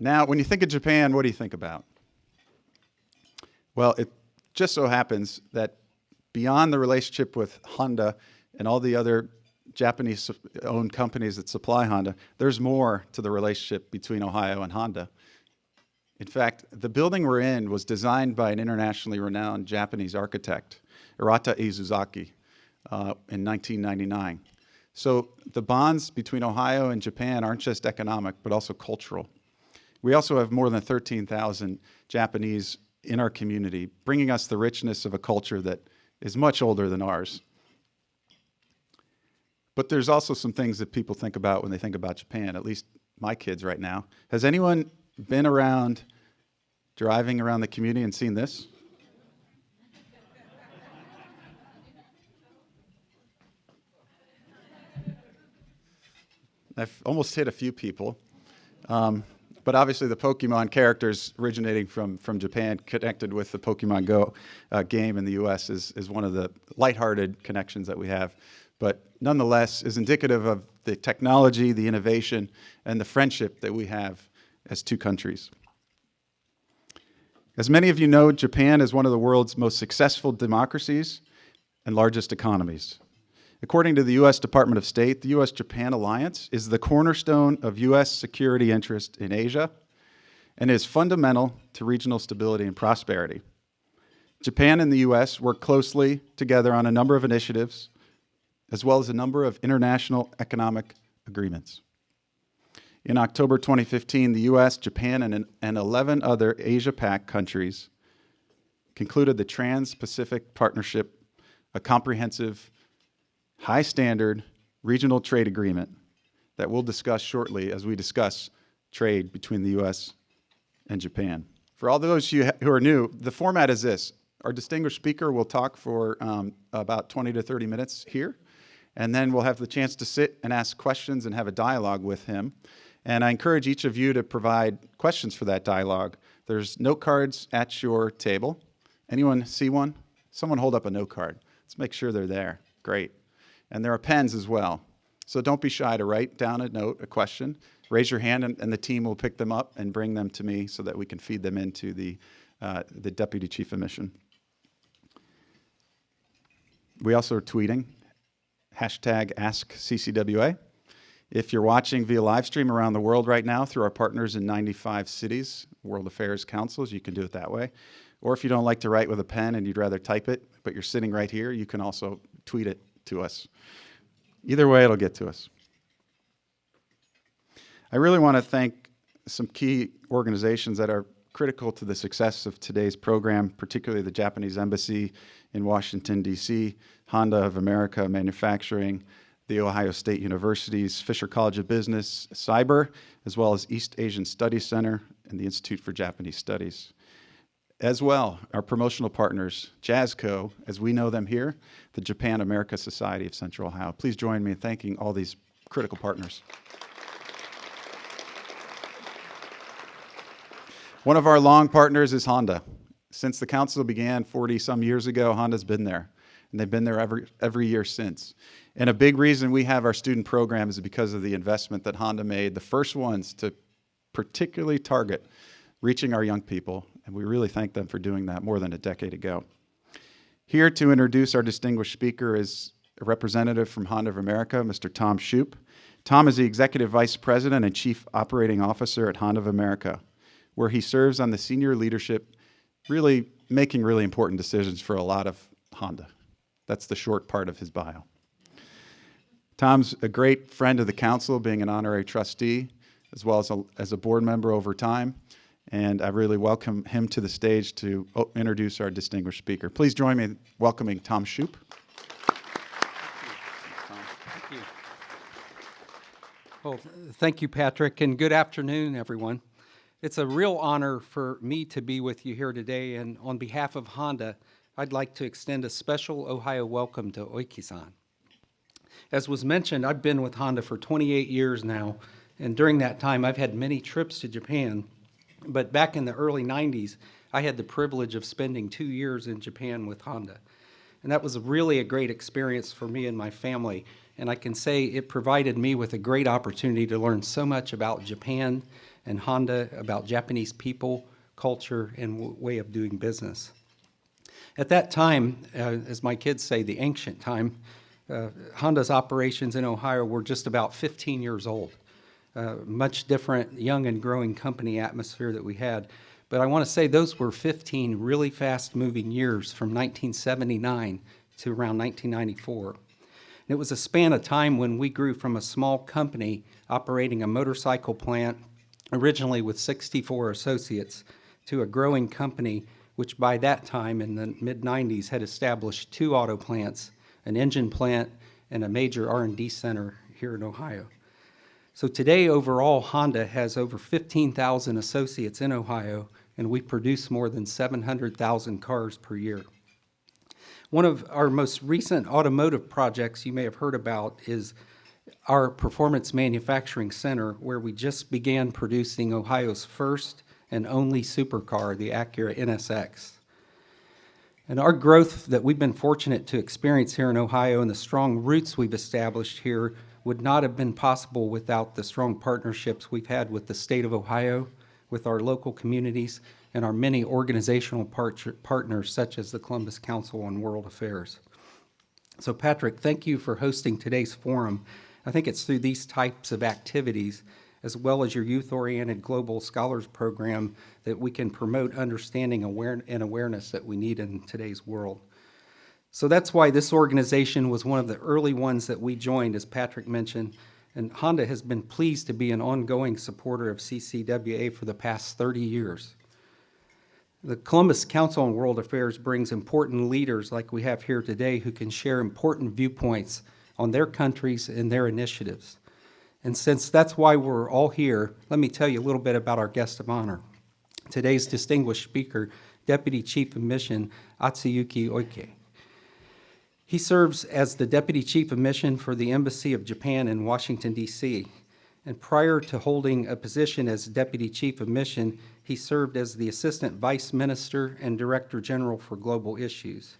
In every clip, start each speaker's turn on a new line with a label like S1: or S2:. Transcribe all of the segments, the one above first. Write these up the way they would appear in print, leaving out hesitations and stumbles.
S1: Now, when you think of Japan, what do you think about? Well, it just so happens that beyond the relationship with Honda and all the other Japanese-owned companies that supply Honda, there's more to the relationship between Ohio and Honda. In fact, the building we're in was designed by an internationally renowned Japanese architect, Arata Izuzaki, in 1999. So the bonds between Ohio and Japan aren't just economic, but also cultural. We also have more than 13,000 Japanese in our community, bringing us the richness of a culture that is much older than ours. But there's also some things that people think about when they think about Japan, at least my kids right now. Has anyone been around, driving around the community and seen this? I've almost hit a few people. But obviously the Pokemon characters originating from Japan connected with the Pokemon Go game in the US is one of the lighthearted connections that we have. But nonetheless is indicative of the technology, the innovation, and the friendship that we have as two countries. As many of you know, Japan is one of the world's most successful democracies and largest economies. According to the U.S. Department of State, the U.S.-Japan alliance is the cornerstone of U.S. security interest in Asia and is fundamental to regional stability and prosperity. Japan and the U.S. work closely together on a number of initiatives, as well as a number of international economic agreements. In October 2015, the U.S., Japan, and 11 other Asia-Pac countries concluded the Trans-Pacific Partnership, a comprehensive high-standard regional trade agreement that we'll discuss shortly as we discuss trade between the U.S. and Japan. For all those of you who are new, the format is this. Our distinguished speaker will talk for about 20 to 30 minutes here, and then we'll have the chance to sit and ask questions and have a dialogue with him. And I encourage each of you to provide questions for that dialogue. There's note cards at your table. Anyone see one? Someone hold up a note card. Let's make sure they're there. Great. And there are pens as well. So don't be shy to write down a note, a question. Raise your hand, and the team will pick them up and bring them to me so that we can feed them into the Deputy Chief of Mission. We also are tweeting, #AskCCWA. If you're watching via live stream around the world right now through our partners in 95 cities, World Affairs Councils, you can do it that way. Or if you don't like to write with a pen and you'd rather type it, but you're sitting right here, you can also tweet it to us. Either way, it'll get to us. I really want to thank some key organizations that are critical to the success of today's program, particularly the Japanese Embassy in Washington, D.C., Honda of America Manufacturing, the Ohio State University's Fisher College of Business, Cyber, as well as East Asian Studies Center and the Institute for Japanese Studies. As well, our promotional partners, JASCO, as we know them here, the Japan-America Society of Central Ohio. Please join me in thanking all these critical partners. One of our long partners is Honda. Since the council began 40-some years ago, Honda's been there, and they've been there every year since. And a big reason we have our student program is because of the investment that Honda made, the first ones to particularly target reaching our young people, and we really thank them for doing that more than a decade ago. Here to introduce our distinguished speaker is a representative from Honda of America, Mr. Tom Shoup. Tom is the Executive Vice President and Chief Operating Officer at Honda of America, where he serves on the senior leadership, really making really important decisions for a lot of Honda. That's the short part of his bio. Tom's a great friend of the council, being an honorary trustee, as well as a board member over time. And I really welcome him to the stage to introduce our distinguished speaker. Please join me in welcoming Tom Shoup.
S2: Thank you. Well, thank you, Patrick, and good afternoon, everyone. It's a real honor for me to be with you here today, and on behalf of Honda, I'd like to extend a special Ohio welcome to Oike-san. As was mentioned, I've been with Honda for 28 years now, and during that time, I've had many trips to Japan. But back in the early 90s, I had the privilege of spending 2 years in Japan with Honda. And that was really a great experience for me and my family. And I can say it provided me with a great opportunity to learn so much about Japan and Honda about Japanese people, culture, and way of doing business. At that time, as my kids say, the ancient time, Honda's operations in Ohio were just about 15 years old. Much different young and growing company atmosphere that we had. But I want to say those were 15 really fast-moving years from 1979 to around 1994. And it was a span of time when we grew from a small company operating a motorcycle plant, originally with 64 associates, to a growing company which by that time in the mid-90s had established 2 auto plants, an engine plant, and a major R&D center here in Ohio. So today, overall, Honda has over 15,000 associates in Ohio, and we produce more than 700,000 cars per year. One of our most recent automotive projects you may have heard about is our Performance Manufacturing Center, where we just began producing Ohio's first and only supercar, the Acura NSX. And our growth that we've been fortunate to experience here in Ohio and the strong roots we've established here would not have been possible without the strong partnerships we've had with the state of Ohio, with our local communities, and our many organizational partners such as the Columbus Council on World Affairs. So Patrick, thank you for hosting today's forum. I think it's through these types of activities, as well as your youth-oriented Global Scholars Program, that we can promote understanding and awareness that we need in today's world. So that's why this organization was one of the early ones that we joined, as Patrick mentioned, and Honda has been pleased to be an ongoing supporter of CCWA for the past 30 years. The Columbus Council on World Affairs brings important leaders like we have here today who can share important viewpoints on their countries and their initiatives. And since that's why we're all here, let me tell you a little bit about our guest of honor. Today's distinguished speaker, Deputy Chief of Mission, Atsuyuki Oike. He serves as the Deputy Chief of Mission for the Embassy of Japan in Washington, D.C. And prior to holding a position as Deputy Chief of Mission, he served as the Assistant Vice Minister and Director General for Global Issues.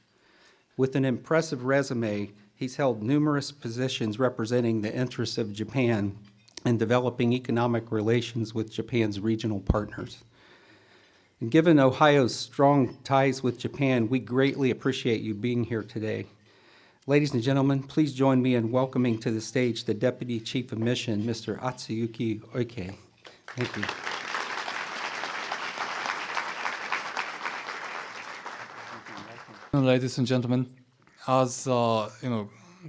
S2: With an impressive resume, he's held numerous positions representing the interests of Japan and developing economic relations with Japan's regional partners. And given Ohio's strong ties with Japan, we greatly appreciate you being here today. Ladies and gentlemen, please join me in welcoming to the stage the Deputy Chief of Mission, Mr. Atsuyuki Oike. Thank you.
S3: Ladies and gentlemen, as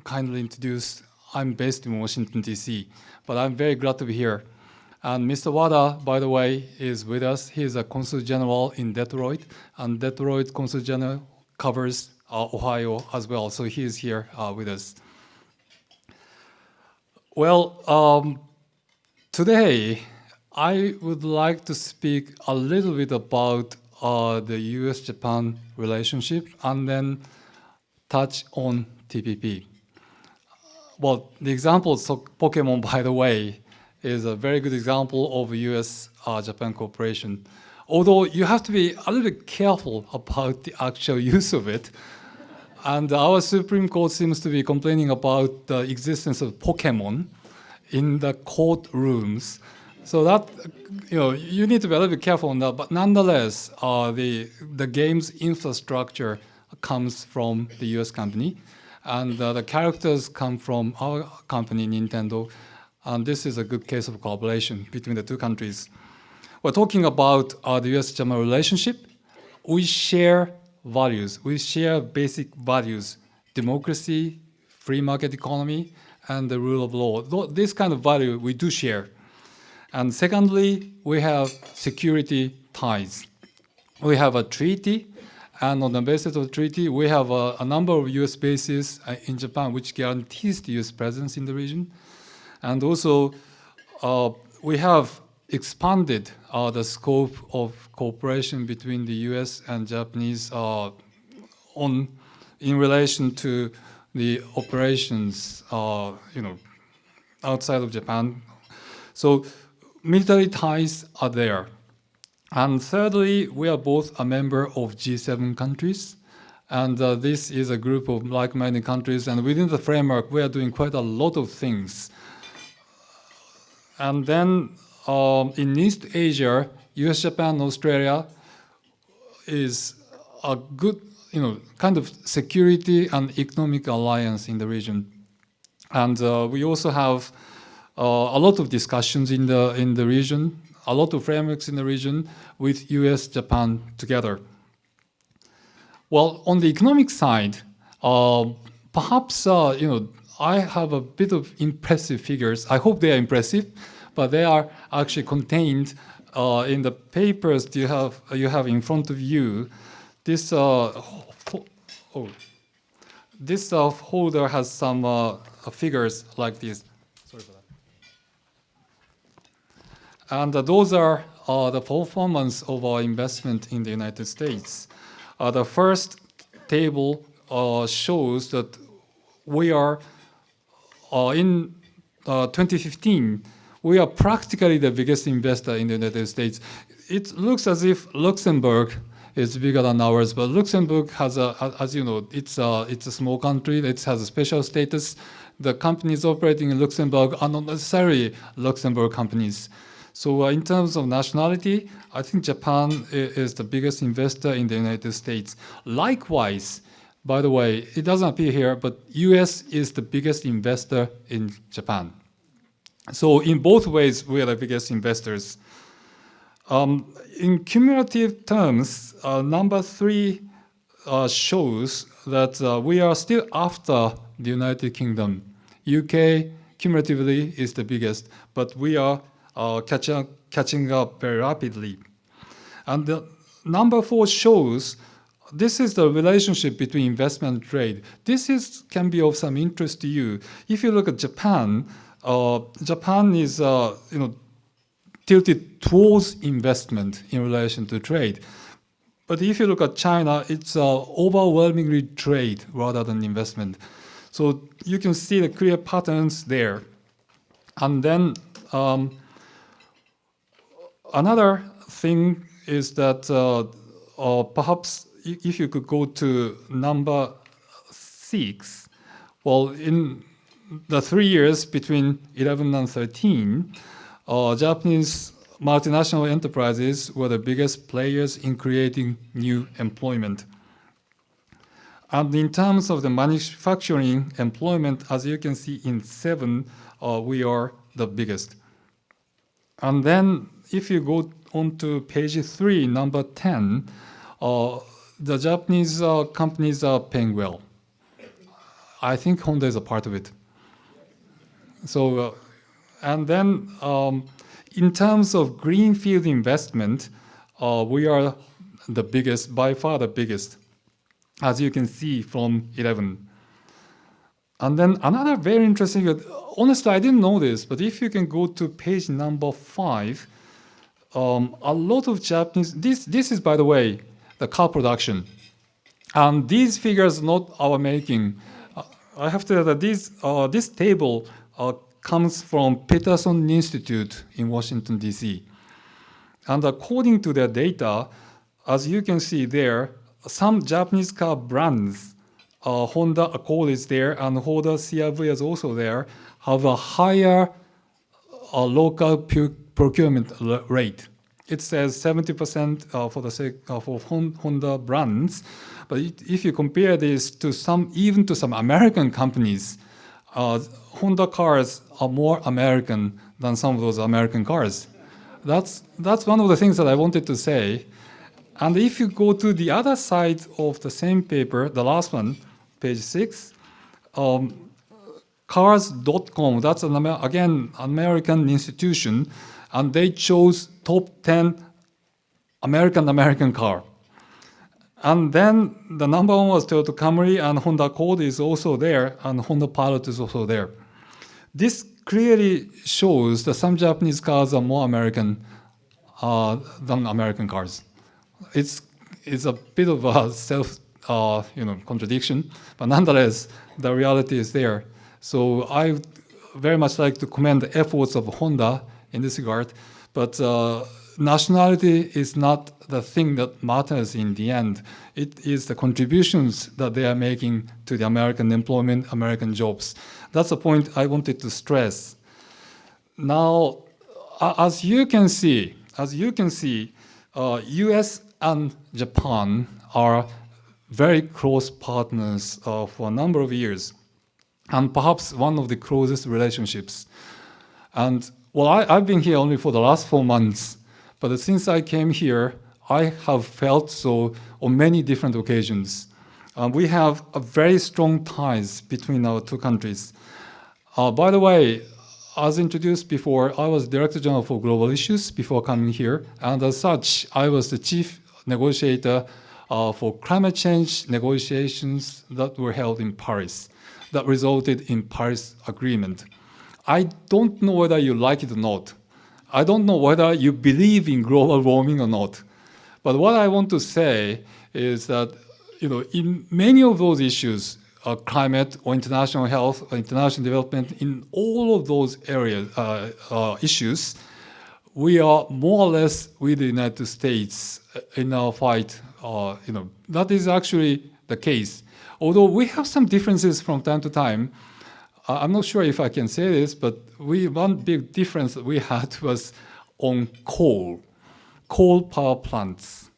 S3: kindly introduced, I'm based in Washington, D.C., but I'm very glad to be here. And Mr. Wada, by the way, is with us. He is a Consul General in Detroit, and Detroit Consul General covers Ohio as well, so he is here with us. Well, today I would like to speak a little bit about the U.S.-Japan relationship and then touch on TPP. Well, the example of Pokemon, by the way, is a very good example of U.S.-Japan cooperation. Although you have to be a little bit careful about the actual use of it. And our Supreme Court seems to be complaining about the existence of Pokemon in the courtrooms. So that, you need to be a little bit careful on that. But nonetheless, the game's infrastructure comes from the U.S. company, and the characters come from our company, Nintendo. And this is a good case of collaboration between the two countries. We're talking about the U.S.-Japan relationship. We share values. We share basic values: democracy, free market economy, and the rule of law. This kind of value we do share. And secondly, we have security ties. We have a treaty, and on the basis of the treaty, we have a number of U.S. bases in Japan which guarantees the U.S. presence in the region. And also, we have expanded the scope of cooperation between the U.S. and Japanese in relation to the operations, outside of Japan. So military ties are there. And thirdly, we are both a member of G7 countries. And this is a group of like-minded countries. And within the framework, we are doing quite a lot of things. And then in East Asia, US, Japan, Australia is a good, kind of security and economic alliance in the region. And we also have a lot of discussions in the region, a lot of frameworks in the region with US, Japan together. Well, on the economic side, perhaps I have a bit of impressive figures. I hope they are impressive, but they are actually contained in the papers you have in front of you. This folder has some figures like this. Sorry for that. And those are the performance of our investment in the United States. The first table shows that we are, in 2015, we are practically the biggest investor in the United States. It looks as if Luxembourg is bigger than ours, but Luxembourg has as you know, it's a small country. It has a special status. The companies operating in Luxembourg are not necessarily Luxembourg companies. So in terms of nationality, I think Japan is the biggest investor in the United States. Likewise, by the way, it doesn't appear here, but US is the biggest investor in Japan. So in both ways, we are the biggest investors. In cumulative terms, number 3 shows that we are still after the United Kingdom. UK cumulatively is the biggest, but we are catching up very rapidly. And the number 4 shows this is the relationship between investment and trade. This can be of some interest to you. If you look at Japan, Japan is tilted towards investment in relation to trade. But if you look at China, it's overwhelmingly trade rather than investment. So you can see the clear patterns there. And then another thing is that perhaps if you could go to number 6, well, in the 3 years between 11 and 13, Japanese multinational enterprises were the biggest players in creating new employment. And in terms of the manufacturing employment, as you can see in 7, we are the biggest. And then if you go on to page 3, number 10, the Japanese companies are paying well. I think Honda is a part of it. So, and then in terms of greenfield investment, we are the biggest, by far the biggest, as you can see from 11. And then another very interesting, honestly, I didn't know this, but if you can go to page number 5, a lot of Japanese, this is, by the way, the car production. And these figures not our making. I have to say that this table comes from Peterson Institute in Washington, D.C. And according to their data, as you can see there, some Japanese car brands, Honda Accord is there, and Honda CR-V is also there, have a higher local procurement rate. It says 70% for the sake of Honda brands, but if you compare this to even to some American companies, Honda cars are more American than some of those American cars. That's one of the things that I wanted to say. And if you go to the other side of the same paper, the last one, page 6, cars.com, that's again American institution, and they chose top 10 American car. And then the number 1 was Toyota Camry, and Honda Accord is also there, and Honda Pilot is also there. This clearly shows that some Japanese cars are more American than American cars. It's a bit of a self contradiction, but nonetheless, the reality is there. So I very much like to commend the efforts of Honda in this regard, but nationality is not the thing that matters in the end. It is the contributions that they are making to the American employment, American jobs. That's the point I wanted to stress. Now, as you can see, U.S. and Japan are very close partners for a number of years, and perhaps one of the closest relationships. And well, I've been here only for the last 4 months, but since I came here, I have felt so on many different occasions. We have a very strong ties between our two countries. By the way, as introduced before, I was Director General for Global Issues before coming here, and as such, I was the chief negotiator for climate change negotiations that were held in Paris, that resulted in Paris Agreement. I don't know whether you like it or not. I don't know whether you believe in global warming or not. But what I want to say is that, in many of those issues, climate or international health or international development, in all of those areas, issues, we are more or less with the United States in our fight. That is actually the case. Although we have some differences from time to time, I'm not sure if I can say this, but one big difference that we had was on coal power plants.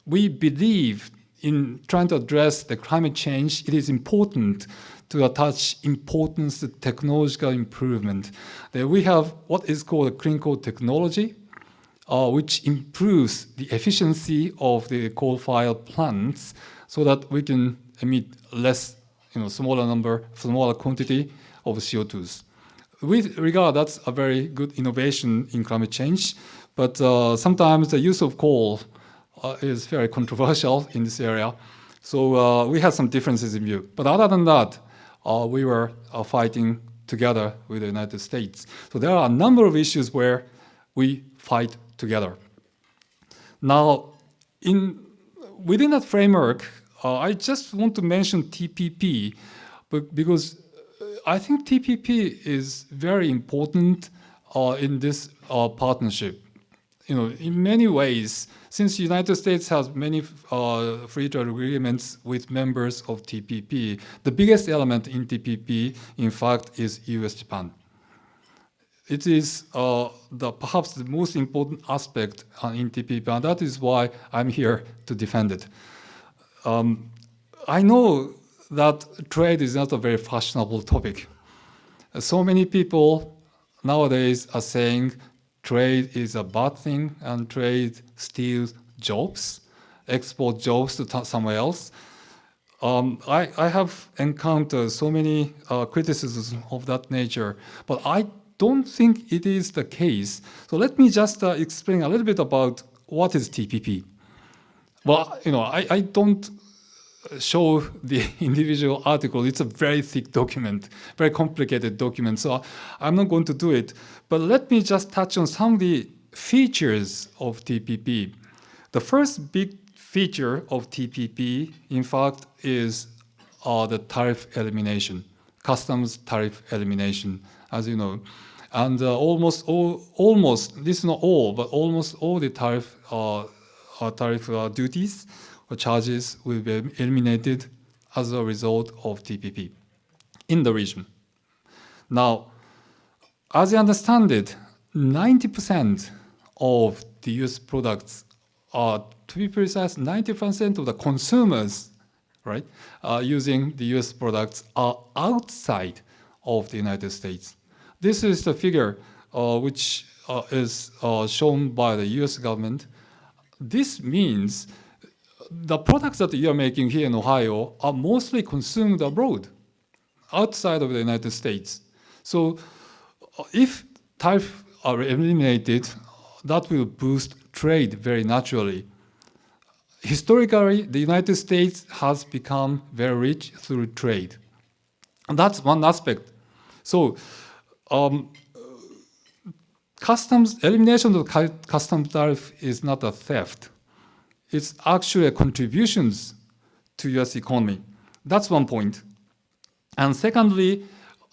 S3: We believe in trying to address the climate change, it is important to attach importance to technological improvement. We have what is called a clean coal technology, which improves the efficiency of the coal-fired plants so that we can emit less, smaller quantity of CO2s. With regard, that's a very good innovation in climate change, but sometimes the use of coal is very controversial in this area. So we had some differences in view. But other than that, we were fighting together with the United States. So there are a number of issues where we fight together. Now, within that framework, I just want to mention TPP, because I think TPP is very important in this partnership. In many ways, since the United States has many free trade agreements with members of TPP, the biggest element in TPP, in fact, is US-Japan. It is perhaps the most important aspect in TPP, and that is why I'm here to defend it. I know that trade is not a very fashionable topic. So many people nowadays are saying trade is a bad thing and trade steals jobs, export jobs to somewhere else. I have encountered so many criticisms of that nature, but I don't think it is the case. So let me just explain a little bit about what is TPP. Well, I don't show the individual article. It's a very thick document, very complicated document, so I'm not going to do it. But let me just touch on some of the features of TPP. The first big feature of TPP, in fact, is the tariff elimination, customs tariff elimination, as you know. And almost, this is not all, but almost all the tariff duties or charges will be eliminated as a result of TPP in the region. Now, as I understand it, 90% of the US products are, to be precise, 90% of the consumers, right, using the US products are outside of the United States. This is the figure which is shown by the US government. This means the products that you are making here in Ohio are mostly consumed abroad, outside of the United States. So if tariffs are eliminated, that will boost trade very naturally. Historically, the United States has become very rich through trade. And that's one aspect. So elimination of customs tariff is not a theft. It's actually contributions to US economy. That's one point. And secondly,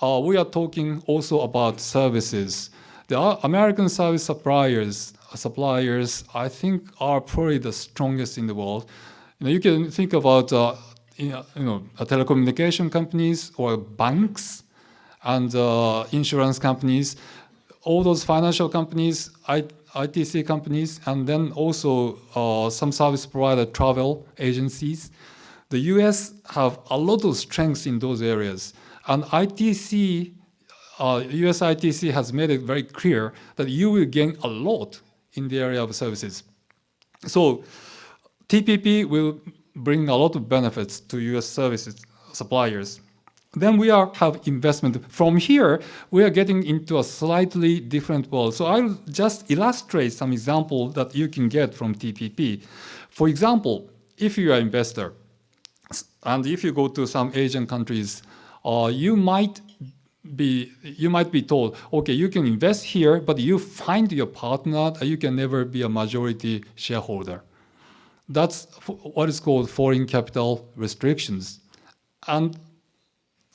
S3: we are talking also about services. The American service suppliers, I think, are probably the strongest in the world. You can think about telecommunication companies or banks and insurance companies. all those financial companies, ITC companies, and then also some service provider travel agencies. The US have a lot of strengths in those areas. And ITC, US ITC has made it very clear that you will gain a lot in the area of services. So TPP will bring a lot of benefits to US services suppliers. Then we have investment. From here, we are getting into a slightly different world. So I'll just illustrate some example that you can get from TPP. For example, if you are an investor, and if you go to some Asian countries, you might be told, okay, you can invest here, but you find your partner that you can never be a majority shareholder. That's what is called foreign capital restrictions. And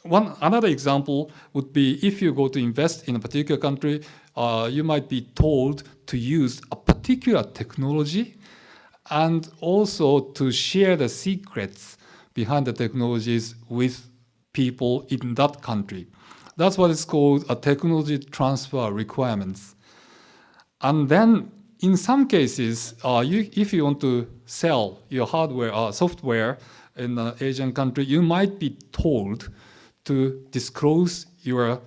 S3: another example would be if you go to invest in a particular country, you might be told to use a particular technology and also to share the secrets behind the technologies with people in that country. That's what is called a technology transfer requirements. And then in some cases, if you want to sell your hardware or software in an Asian country, you might be told to disclose your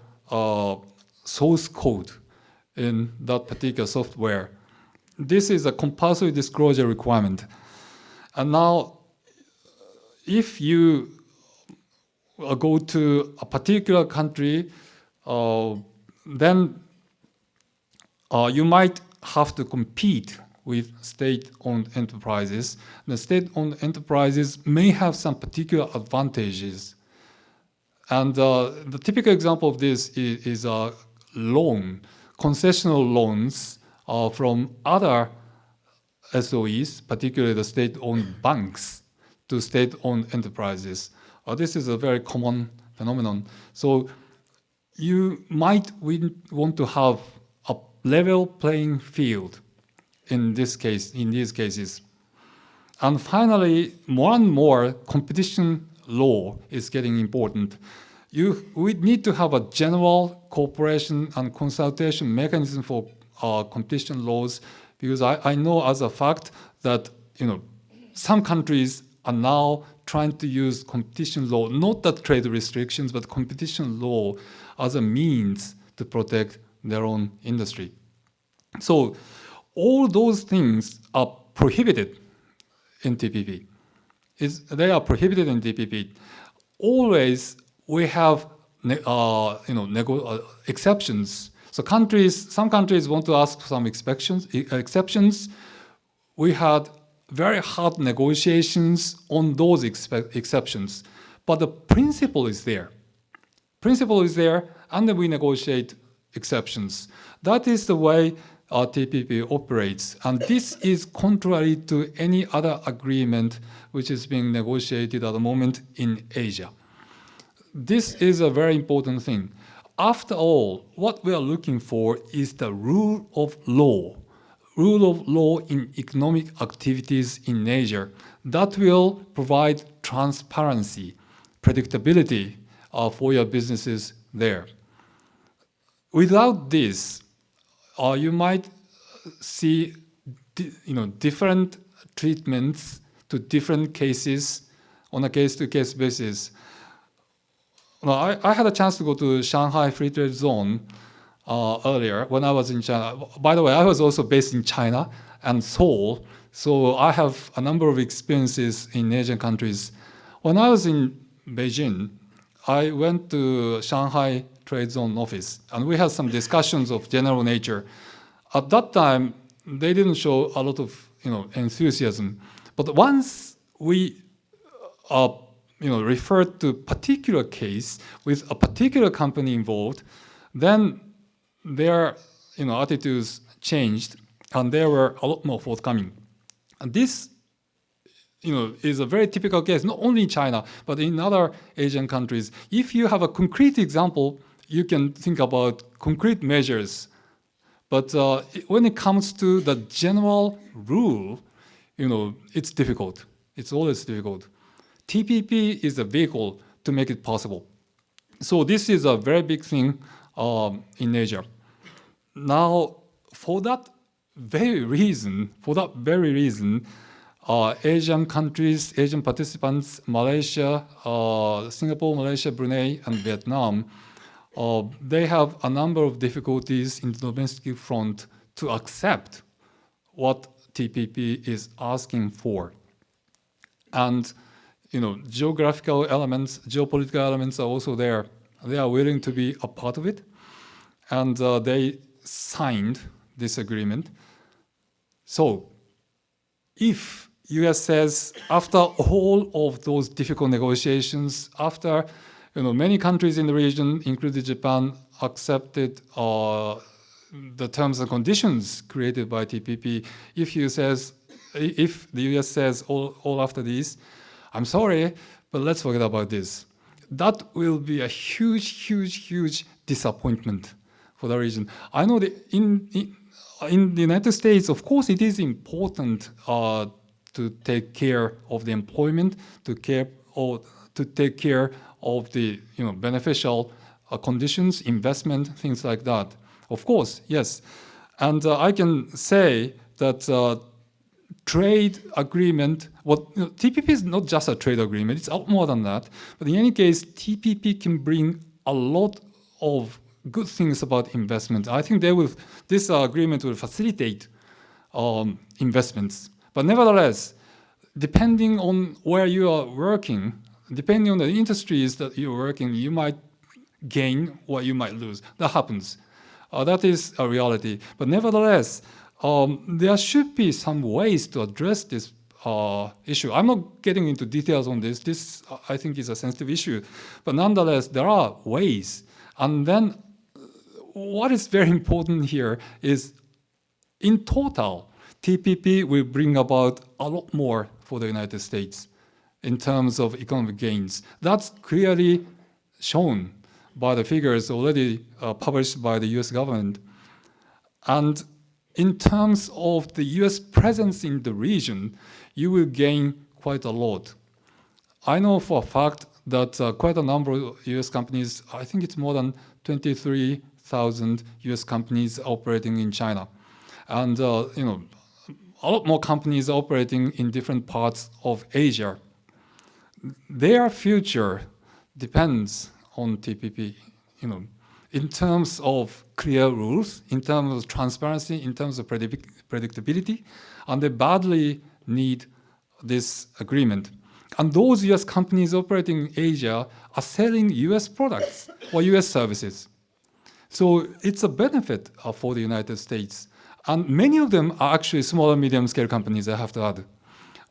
S3: source code in that particular software. This is a compulsory disclosure requirement. And now, if you go to a particular country, then you might have to compete with state-owned enterprises. The state-owned enterprises may have some particular advantages. And the typical example of this is a loan, concessional loans from other SOEs, particularly the state-owned banks, to state-owned enterprises. This is a very common phenomenon. So you might want to have a level playing field in these cases. And finally, more and more competition law is getting important. We need to have a general cooperation and consultation mechanism for competition laws, because I know as a fact that some countries are now trying to use competition law, not the trade restrictions, but competition law as a means to protect their own industry. So all those things are prohibited in TPP. They are prohibited in TPP. Always we have exceptions. So some countries want to ask for some exceptions. We had very hard negotiations on those exceptions, but the principle is there. And then we negotiate exceptions. That is the way TPP operates, and this is contrary to any other agreement which is being negotiated at the moment in Asia. This is a very important thing. After all, what we are looking for is the rule of law in economic activities in Asia that will provide transparency, predictability for your businesses there. Without this, you might see different treatments to different cases on a case-to-case basis. Well, I had a chance to go to Shanghai Free Trade Zone earlier when I was in China. By the way, I was also based in China and Seoul, so I have a number of experiences in Asian countries. When I was in Beijing, I went to Shanghai Trade Zone office, and we had some discussions of general nature. At that time, they didn't show a lot of enthusiasm. But once we referred to a particular case with a particular company involved, then their attitudes changed, and they were a lot more forthcoming. And this is a very typical case, not only in China, but in other Asian countries. If you have a concrete example, you can think about concrete measures. But when it comes to the general rule, it's difficult. It's always difficult. TPP is a vehicle to make it possible. So this is a very big thing in Asia. now, for that very reason, Asian countries, Asian participants, Malaysia, Singapore, Malaysia, Brunei, and Vietnam, they have a number of difficulties in the domestic front to accept what TPP is asking for. And geographical elements, geopolitical elements are also there. They are willing to be a part of it, and they signed this agreement. So, if U.S. says, after all of those difficult negotiations, after many countries in the region, including Japan, accepted the terms and conditions created by TPP, if the U.S. says all after these, I'm sorry, but let's forget about this. That will be a huge, huge, huge disappointment for the region. I know that in the United States, of course, it is important to take care of the employment, to take care of the beneficial conditions, investment, things like that. Of course, yes. And I can say that trade agreement, TPP is not just a trade agreement, it's a lot more than that. But in any case, TPP can bring a lot of good things about investment. I think this agreement will facilitate investments. But nevertheless, depending on where you are working, depending on the industries that you're working, you might gain or you might lose. That happens. That is a reality. But nevertheless, there should be some ways to address this issue. I'm not getting into details on this. This, I think, is a sensitive issue. But nonetheless, there are ways. And then what is very important here is, in total, TPP will bring about a lot more for the United States in terms of economic gains. That's clearly shown by the figures already published by the US government. And in terms of the US presence in the region, you will gain quite a lot. I know for a fact that quite a number of US companies, I think it's more than 23,000 US companies operating in China. And a lot more companies operating in different parts of Asia. Their future depends on TPP, in terms of clear rules, in terms of transparency, in terms of predictability, and they badly need this agreement. And those US companies operating in Asia are selling US products or US services. So it's a benefit for the United States. And many of them are actually small and medium-scale companies, I have to add.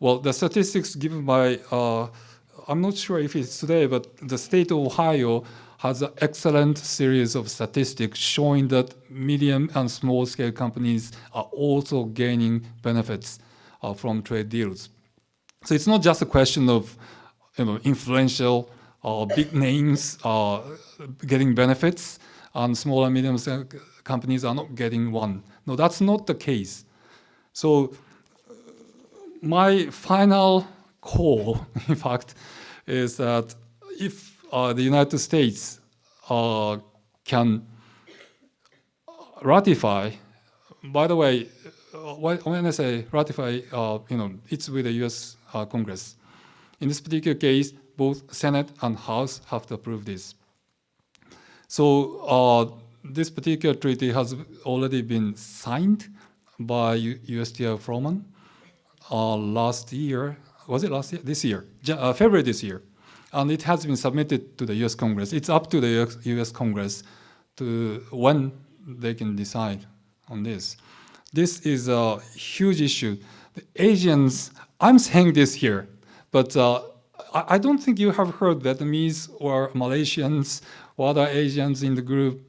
S3: Well, the statistics given by, I'm not sure if it's today, but the state of Ohio has an excellent series of statistics showing that medium and small-scale companies are also gaining benefits from trade deals. So it's not just a question of influential big names getting benefits and small and medium-scale companies are not getting one. No, that's not the case. So my final call, in fact, is that if the United States can ratify, by the way, when I say ratify, it's with the U.S. Congress. In this particular case, both Senate and House have to approve this. So this particular treaty has already been signed by USTR Froman last year. Was it last year? This year, February this year. And it has been submitted to the US Congress. It's up to the US Congress to when they can decide on this. This is a huge issue. The Asians, I'm saying this here, but I don't think you have heard Vietnamese or Malaysians or other Asians in the group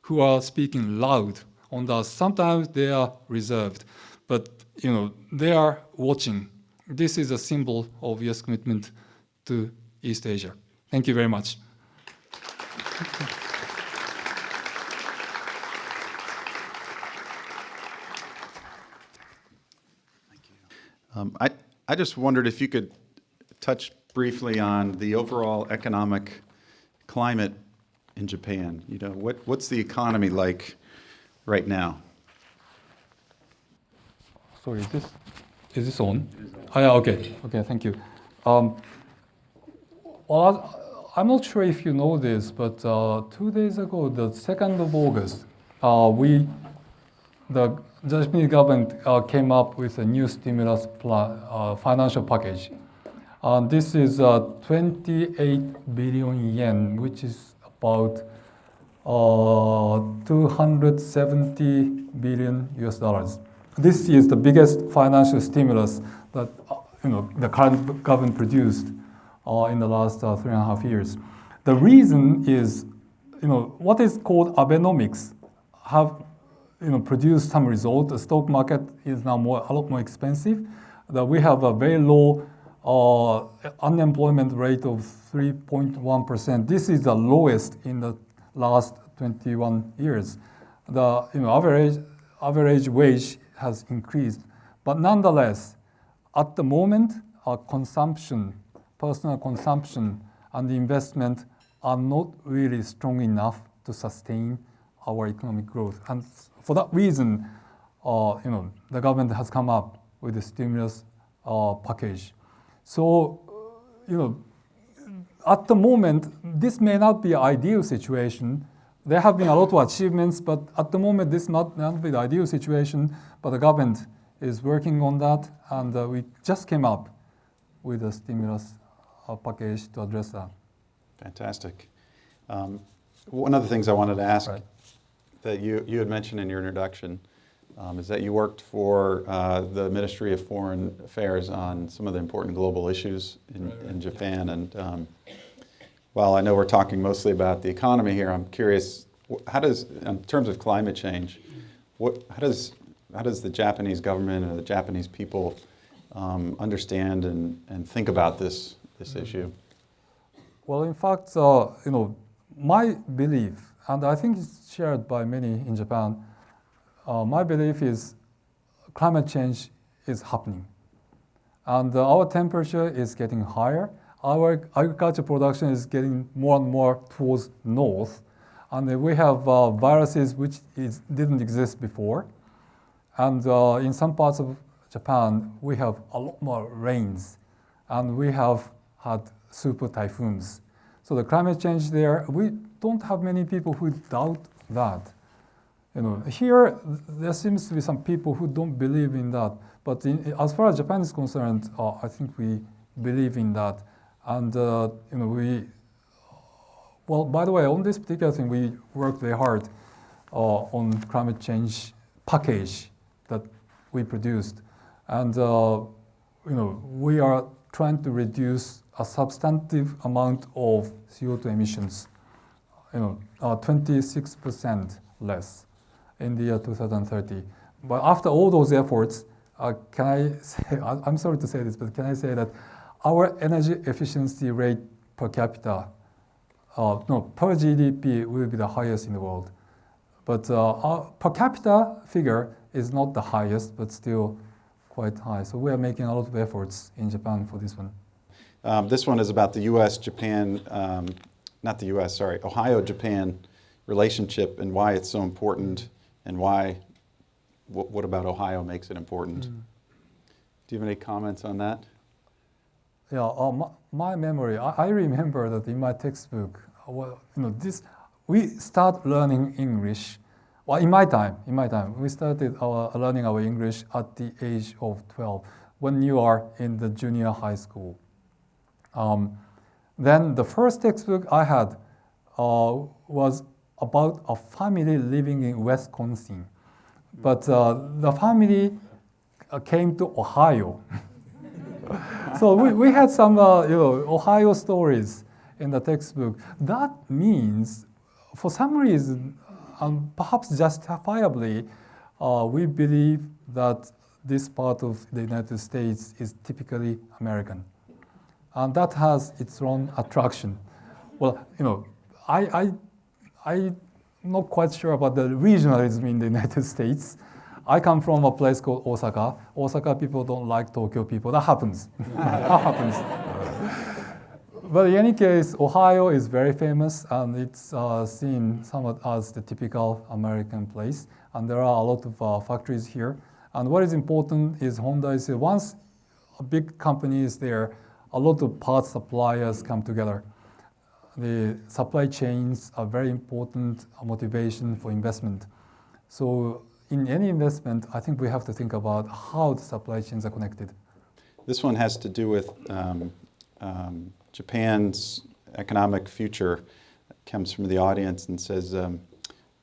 S3: who are speaking loud on that. Sometimes they are reserved, but they are watching. This is a symbol of US commitment to East Asia. Thank you very much.
S1: I just wondered if you could touch briefly on the overall economic climate in Japan. What's the economy like right now?
S3: Sorry, is this on? Oh, yeah, okay, thank you. Well, I'm not sure if you know this, but 2 days ago, the 2nd of August, the Japanese government came up with a new stimulus plan, financial package. This is 28 billion yen, which is about 270 billion US dollars. This is the biggest financial stimulus that the current government produced in the last 3.5 years. The reason is, what is called Abenomics have produced some result. The stock market is now a lot more expensive. That we have a very low unemployment rate of 3.1%. This is the lowest in the last 21 years. The average wage has increased, but nonetheless, at the moment, our personal consumption, and investment are not really strong enough to sustain our economic growth. And for that reason, the government has come up with a stimulus package. So, at the moment, this may not be an ideal situation. There have been a lot of achievements, but at the moment, this may not be the ideal situation, but the government is working on that, and we just came up with a stimulus package to address that.
S1: Fantastic. One of the things I wanted to ask that you had mentioned in your introduction is that you worked for the Ministry of Foreign Affairs on some of the important global issues in Japan. And while I know we're talking mostly about the economy here, I'm curious, in terms of climate change, how does the Japanese government and the Japanese people understand and think about this issue?
S3: Well, in fact, my belief, and I think it's shared by many in Japan, my belief is climate change is happening. And our temperature is getting higher. Our agriculture production is getting more and more towards north. And we have viruses which didn't exist before. And in some parts of Japan, we have a lot more rains. And we have had super typhoons. So the climate change there, we don't have many people who doubt that. Here there seems to be some people who don't believe in that. But as far as Japan is concerned, I think we believe in that. And well, by the way, on this particular thing, we worked very hard on climate change package that we produced. And we are trying to reduce a substantive amount of CO2 emissions, 26% less in the year 2030. But after all those efforts, can I say, I'm sorry to say this, but can I say that our energy efficiency rate per capita, per GDP will be the highest in the world. But our per capita figure is not the highest, but still quite high. So we are making a lot of efforts in Japan for this one.
S1: This one is about the U.S.-Japan, not the U.S., sorry, Ohio-Japan relationship and why it's so important and what about Ohio makes it important. Do you have any comments on that?
S3: Yeah, my memory, I remember that in my textbook, we start learning English. Well, in my time, we started learning our English at the age of 12, when you are in the junior high school. Then the first textbook I had was about a family living in Wisconsin. But the family came to Ohio. So we had some Ohio stories in the textbook. That means, for some reason, perhaps justifiably, we believe that this part of the United States is typically American. And that has its own attraction. Well, I'm not quite sure about the regionalism in the United States. I come from a place called Osaka. Osaka people don't like Tokyo people. That happens. That happens. but in any case, Ohio is very famous, and it's seen somewhat as the typical American place. And there are a lot of factories here. And what is important is Honda is once a big company is there, a lot of parts suppliers come together. The supply chains are very important motivation for investment. So in any investment, I think we have to think about how the supply chains are connected.
S1: This one has to do with Japan's economic future. It comes from the audience and says,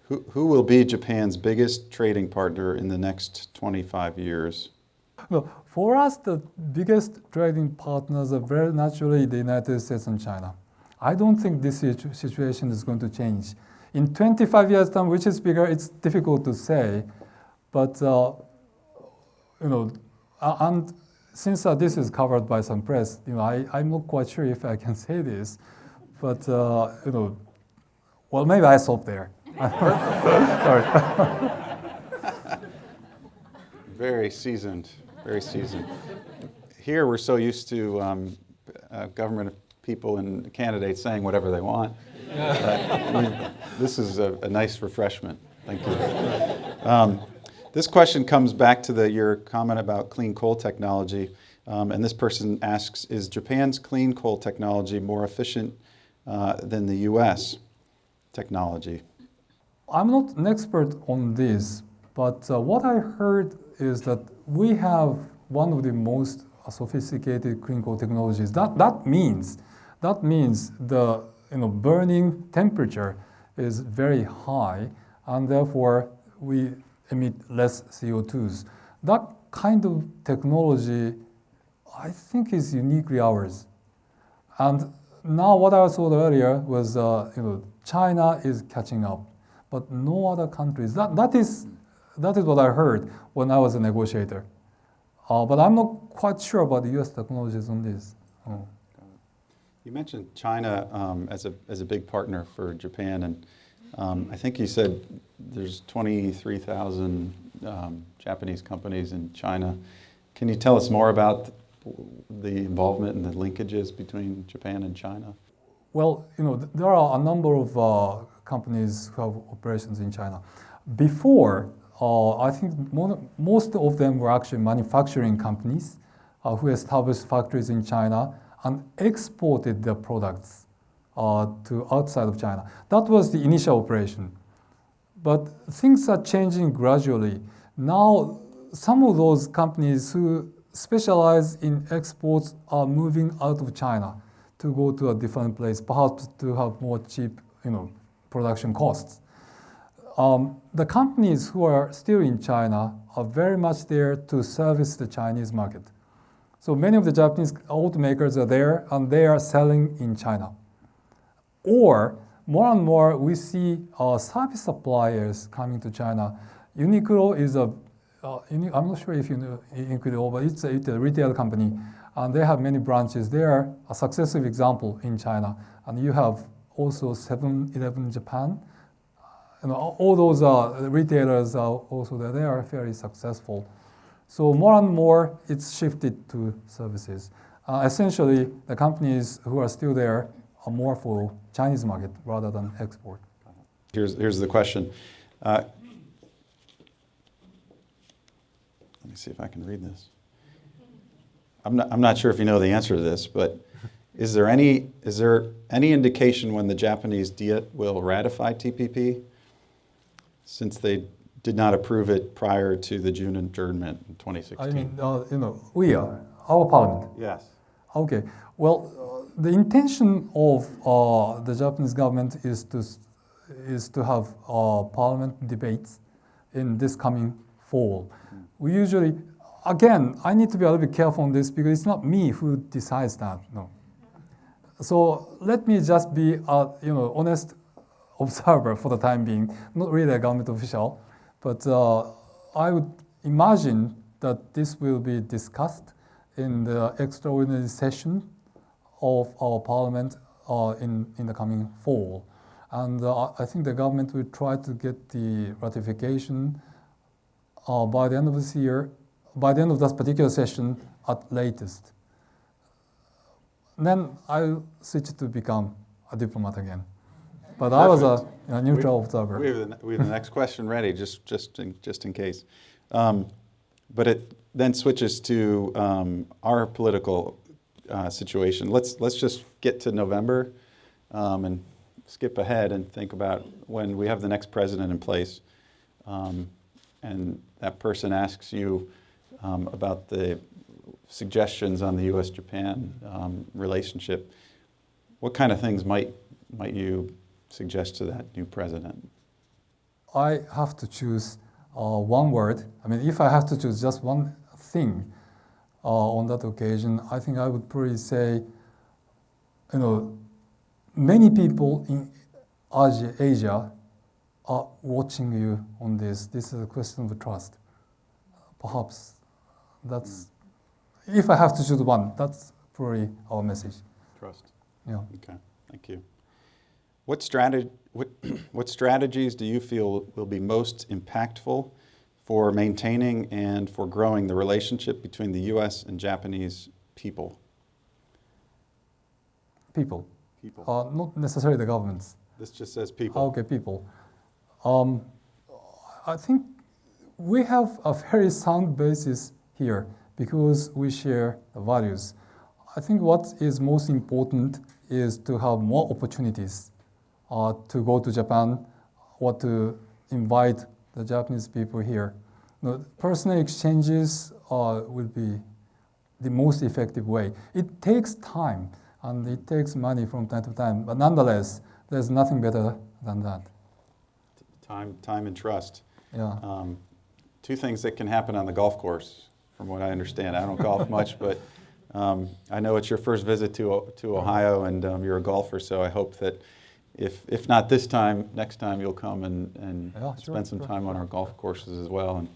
S1: who will be Japan's biggest trading partner in the next 25 years?
S3: Well, for us, the biggest trading partners are very naturally the United States and China. I don't think this situation is going to change. In 25 years' time, which is bigger, it's difficult to say. But, and since this is covered by some press, I'm not quite sure if I can say this. But, well, maybe I stop there. Sorry.
S1: Very seasoned, very seasoned. Here we're so used to government people and candidates saying whatever they want. This is a nice refreshment. Thank you. This question comes back to your comment about clean coal technology. And this person asks, is Japan's clean coal technology more efficient than the US technology?
S3: I'm not an expert on this, but what I heard is that we have one of the most sophisticated clean coal technologies. That means the burning temperature is very high, and therefore we emit less CO2s. That kind of technology, I think, is uniquely ours. And now what I was told earlier was, China is catching up, but no other countries. That is what I heard when I was a negotiator. But I'm not quite sure about the U.S. technologies on this. Oh.
S1: You mentioned China as a big partner for Japan, and I think you said there's 23,000 Japanese companies in China. Can you tell us more about the involvement and the linkages between Japan and China?
S3: Well, there are a number of companies who have operations in China. Before, I think most of them were actually manufacturing companies who established factories in China and exported their products to outside of China. That was the initial operation. But things are changing gradually. Now, some of those companies who specialize in exports are moving out of China to go to a different place, perhaps to have more cheap, production costs. The companies who are still in China are very much there to service the Chinese market. So many of the Japanese automakers are there, and they are selling in China. Or more and more, we see service suppliers coming to China. Uniqlo is I'm not sure if you know Uniqlo, but it's a retail company, and they have many branches. They are a successive example in China. And you have also 7-Eleven Japan. All those retailers are also there. They are very successful. So more and more, it's shifted to services. Essentially, the companies who are still there are more for Chinese market rather than export.
S1: Here's the question. Let me see if I can read this. I'm not sure if you know the answer to this, but is there any indication when the Japanese Diet will ratify TPP, since they did not approve it prior to the June adjournment in 2016?
S3: I mean, we are, our parliament.
S1: Yes.
S3: Okay. Well, the intention of the Japanese government is to have parliament debates in this coming fall. We usually, again, I need to be a little bit careful on this because it's not me who decides that. No. So let me just be honest observer for the time being, not really a government official, but I would imagine that this will be discussed in the extraordinary session of our parliament in the coming fall. And I think the government will try to get the ratification by the end of this year, by the end of that particular session at latest. then I switched to become a diplomat again. But I was a neutral observer.
S1: We have the next question ready, just in case. But it then switches to our political situation. Let's just get to November and skip ahead and think about when we have the next president in place, and that person asks you about the suggestions on the U.S.-Japan relationship. What kind of things might you suggest to that new president?
S3: I have to choose one word. I mean, if I have to choose just one thing on that occasion, I think I would probably say, many people in Asia are watching you on this. This is a question of trust. Perhaps that's, if I have to choose one, that's probably our message.
S1: Trust.
S3: Yeah.
S1: Okay, thank you. What strategies do you feel will be most impactful for maintaining and for growing the relationship between the U.S. and Japanese people?
S3: People.
S1: People.
S3: Not necessarily the governments.
S1: This just says people.
S3: Okay, people. I think we have a very sound basis here because we share the values. I think what is most important is to have more opportunities to go to Japan or to invite the Japanese people here. Personal exchanges will be the most effective way. It takes time and it takes money from time to time, but nonetheless, there's nothing better than that.
S1: Time and trust.
S3: Yeah.
S1: Two things that can happen on the golf course, from what I understand. I don't golf much, but I know it's your first visit to Ohio, and you're a golfer, so I hope that if not this time, next time you'll come and spend some time on our golf courses as well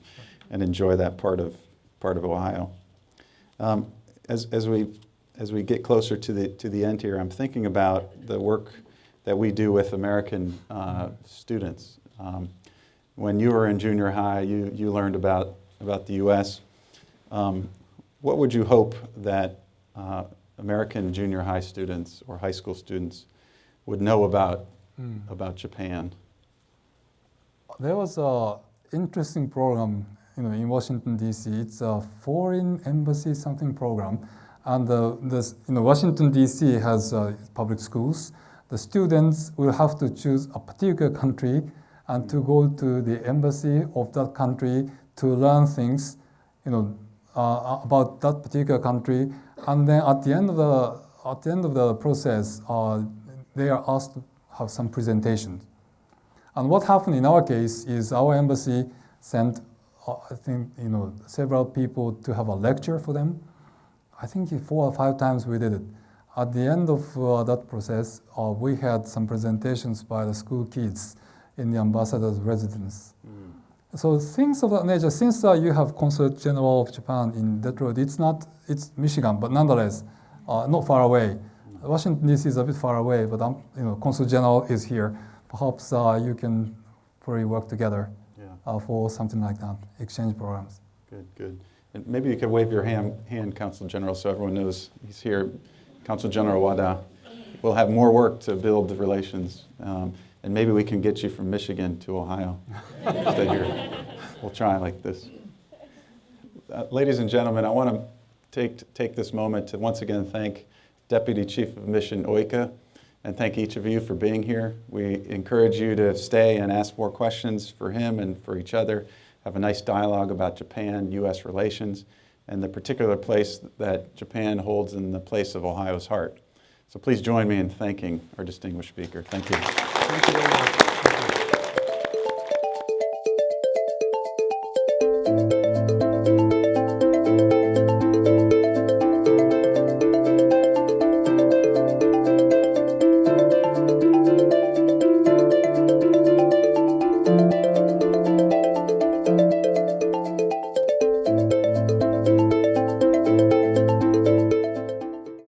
S1: and enjoy that part of Ohio. As we get closer to the end here, I'm thinking about the work that we do with American students. When you were in junior high, you learned about the U.S. What would you hope that American junior high students or high school students would know about Japan?
S3: There was an interesting program, in Washington D.C. It's a foreign embassy something program, and Washington D.C. has public schools. The students will have to choose a particular country and to go to the embassy of that country to learn things, about that particular country, and then at the end of the process, they are asked to have some presentation. And what happened in our case is our embassy sent, I think, several people to have a lecture for them. I think 4 or 5 times we did it. At the end of that process, we had some presentations by the school kids in the ambassador's residence. So things of that nature, since you have Consulate General of Japan in Detroit, it's Michigan, but nonetheless, not far away. Washington D.C. is a bit far away, but Consul General is here. Perhaps you can probably work together for something like that, exchange programs.
S1: Good. And maybe you could wave your hand, Consul General, so everyone knows he's here. Consul General Wada. We'll have more work to build the relations. And maybe we can get you from Michigan to Ohio. Stay here. We'll try like this. Ladies and gentlemen, I want to take this moment to once again thank Deputy Chief of Mission Oike, and thank each of you for being here. We encourage you to stay and ask more questions for him and for each other. Have a nice dialogue about Japan-U.S. relations and the particular place that Japan holds in the place of Ohio's heart. So please join me in thanking our distinguished speaker. Thank you.
S2: Thank you.